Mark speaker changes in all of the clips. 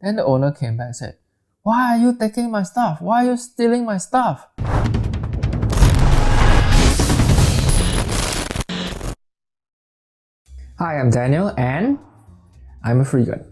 Speaker 1: Then the owner came back and said, "Why are you taking my stuff? Why are you stealing my stuff?" Hi, I'm Daniel and I'm a freegan.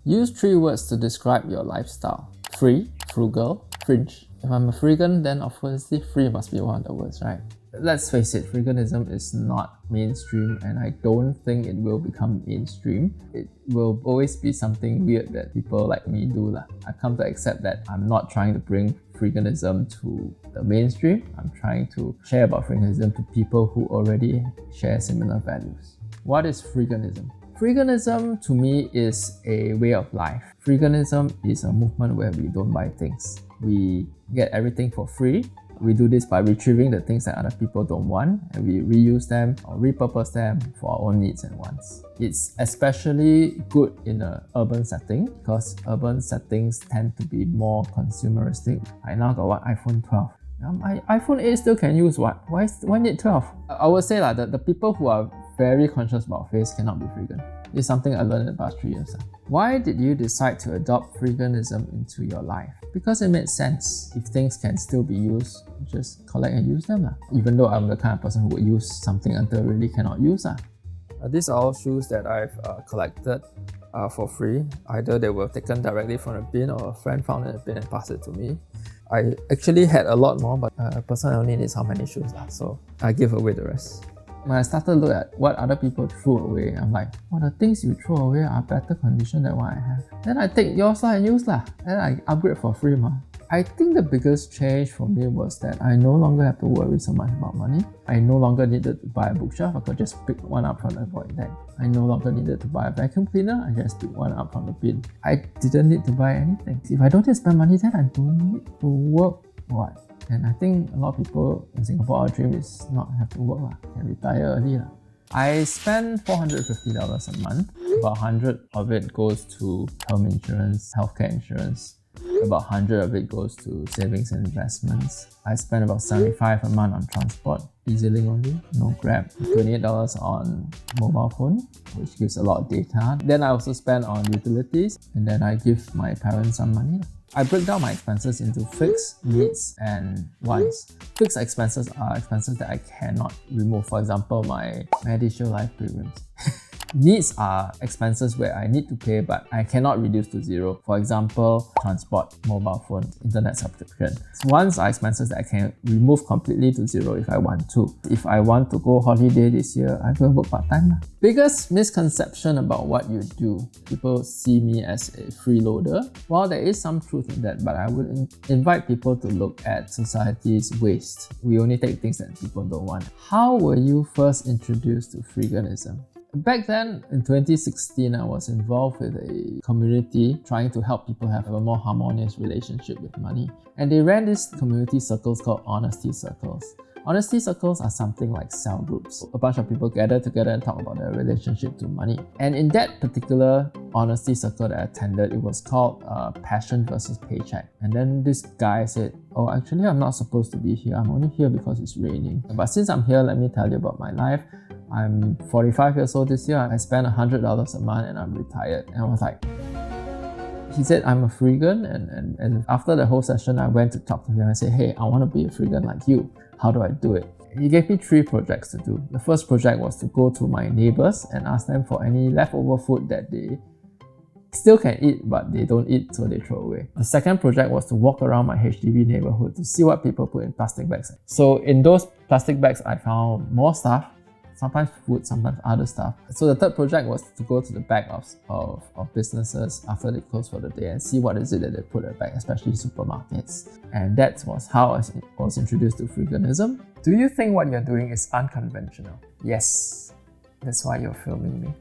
Speaker 1: Use 3 words to describe your lifestyle. Free, frugal, fringe. If I'm a freegan, then obviously free must be one of the words, right? Let's face it, freeganism is not mainstream and I don't think it will become mainstream. It will always be something weird that people like me do. I've come to accept that I'm not trying to bring freeganism to the mainstream. I'm trying to share about freeganism to people who already share similar values. What is freeganism? Freeganism to me is a way of life. Freeganism is a movement where we don't buy things. We get everything for free. We do this by retrieving the things that other people don't want and we reuse them or repurpose them for our own needs and wants. It's especially good in an urban setting because urban settings tend to be more consumeristic. I now got iPhone 12. My iPhone 8 still can use what? Why need 12? I would say that the people who are very conscious about face cannot be freegan. It's something I learned in the past 3 years. Why did you decide to adopt freeganism into your life? Because it made sense. If things can still be used, just collect and use them. Even though I'm the kind of person who would use something until really cannot use. These are all shoes that I've collected for free. Either they were taken directly from a bin or a friend found in a bin and passed it to me. I actually had a lot more, but a person only needs how many shoes, so I give away the rest. When I started to look at what other people threw away, I'm like, the things you throw away are better condition than what I have. Then I take yours and use then I upgrade for free. I think the biggest change for me was that I no longer have to worry so much about money. I no longer needed to buy a bookshelf. I could just pick one up from the void deck. I no longer needed to buy a vacuum cleaner. I just pick one up from the bin. I didn't need to buy anything. If I don't need to spend money, then I don't need to work. What? And I think a lot of people in Singapore, our dream is not have to work, can retire early. I spend $450 a month. About 100 of it goes to term insurance, healthcare insurance. About 100 of it goes to savings and investments. I spend about $75 a month on transport, EasyLink only, no Grab. $28 on mobile phone, which gives a lot of data. Then I also spend on utilities, and then I give my parents some money. I break down my expenses into fixed, needs, and wants. Fixed expenses are expenses that I cannot remove. For example, my MediShield life premiums. Needs are expenses where I need to pay but I cannot reduce to zero. For example, transport, mobile phone, internet subscription. Wants are expenses that I can remove completely to zero if I want to. If I want to go holiday this year, I go work part-time. Biggest misconception about what you do. People see me as a freeloader. While there is some truth in that, but I would invite people to look at society's waste. We only take things that people don't want. How were you first introduced to freeganism? Back then, in 2016, I was involved with a community trying to help people have a more harmonious relationship with money. And they ran these community circles called honesty circles. Honesty circles are something like cell groups. A bunch of people gather together and talk about their relationship to money. And in that particular honesty circle that I attended, it was called passion versus paycheck. And then this guy said, actually I'm not supposed to be here. I'm only here because it's raining. But since I'm here, let me tell you about my life. I'm 45 years old this year. I spend $100 a month and I'm retired. And I was like, he said, I'm a freegan. And after the whole session, I went to talk to him. I said, hey, I want to be a freegan like you. How do I do it? He gave me 3 projects to do. The first project was to go to my neighbors and ask them for any leftover food that they still can eat, but they don't eat, so they throw away. The second project was to walk around my HDB neighborhood to see what people put in plastic bags. So in those plastic bags, I found more stuff. Sometimes food, sometimes other stuff. So the third project was to go to the back of businesses after they close for the day and see what is it that they put in the back, especially supermarkets. And that was how I was introduced to freeganism. Do you think what you're doing is unconventional? Yes, that's why you're filming me.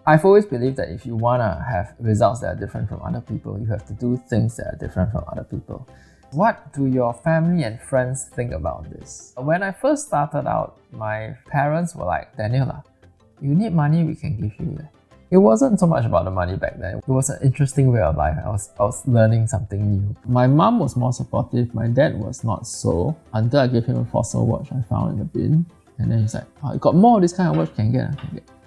Speaker 1: I've always believed that if you want to have results that are different from other people, you have to do things that are different from other people. What do your family and friends think about this? When I first started out, my parents were like, Daniel, you need money, we can give you. It wasn't so much about the money back then. It was an interesting way of life. I was learning something new. My mom was more supportive. My dad was not so, until I gave him a fossil watch I found in the bin. And then he's like, oh, you got more of this kind of words can get.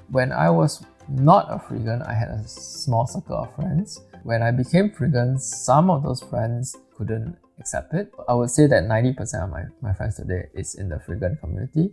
Speaker 1: When I was not a freegan, I had a small circle of friends. When I became freegan, some of those friends couldn't accept it. I would say that 90% of my friends today is in the freegan community.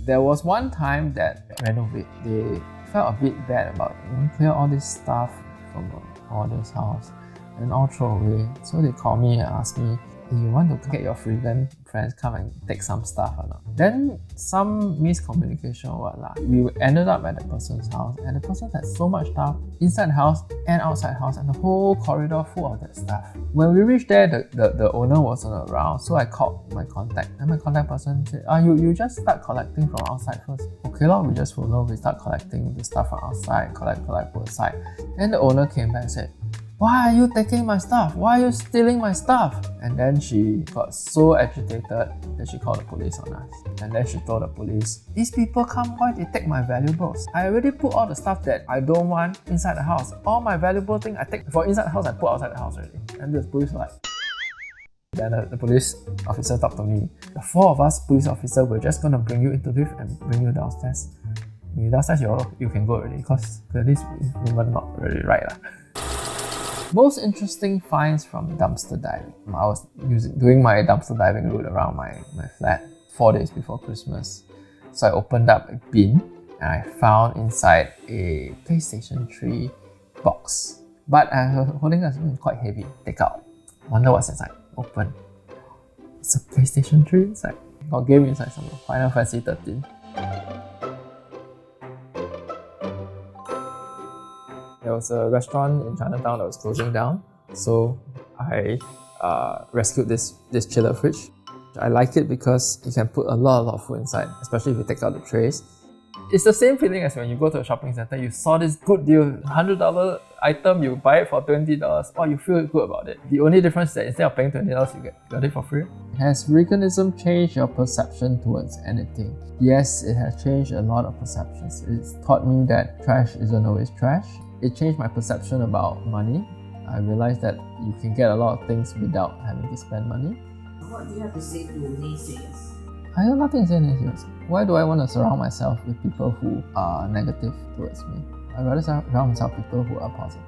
Speaker 1: There was one time that renovate, they felt a bit bad about clear all this stuff from the order's house and all throw away. So they called me and asked me, hey, you want to get your freegan friends come and take some stuff or not? Then some miscommunication or what lah. We ended up at the person's house and the person had so much stuff inside the house and outside the house and the whole corridor full of that stuff. When we reached there, the owner wasn't around, so I called my contact and my contact person said, you just start collecting from outside first. Okay lor, we just follow, we start collecting the stuff from outside, collect, put aside. And the owner came back and said, why are you taking my stuff? Why are you stealing my stuff? And then she got so agitated that she called the police on us. And then she told the police, these people come, why they take my valuables? I already put all the stuff that I don't want inside the house. All my valuable things I take for inside the house, I put outside the house already. And the police were like, then the police officer talked to me. The four of us police officers were just going to bring you into the lift and bring you downstairs. When you're downstairs, you can go already because this woman not really right lah. Most interesting finds from dumpster diving. I was doing my dumpster diving route around my flat 4 days before Christmas. So I opened up a bin and I found inside a PlayStation 3 box. But I was holding something quite heavy. Take out. Wonder what's inside. Open. It's a PlayStation 3 inside. Got game inside somewhere. Final Fantasy 13. There was a restaurant in Chinatown that was closing down, so I rescued this chiller fridge. I like it because you can put a lot of food inside, especially if you take out the trays. It's the same feeling as when you go to a shopping center, you saw this good deal, $100 item, you buy it for $20, oh, you feel good about it. The only difference is that instead of paying $20, you get it for free. Has veganism changed your perception towards anything? Yes, it has changed a lot of perceptions. It's taught me that trash isn't always trash. It changed my perception about money. I realized that you can get a lot of things without having to spend money.
Speaker 2: What do you have to say to naysayers?
Speaker 1: I have nothing to say naysayers. Why do I want to surround myself with people who are negative towards me? I'd rather surround myself with people who are positive.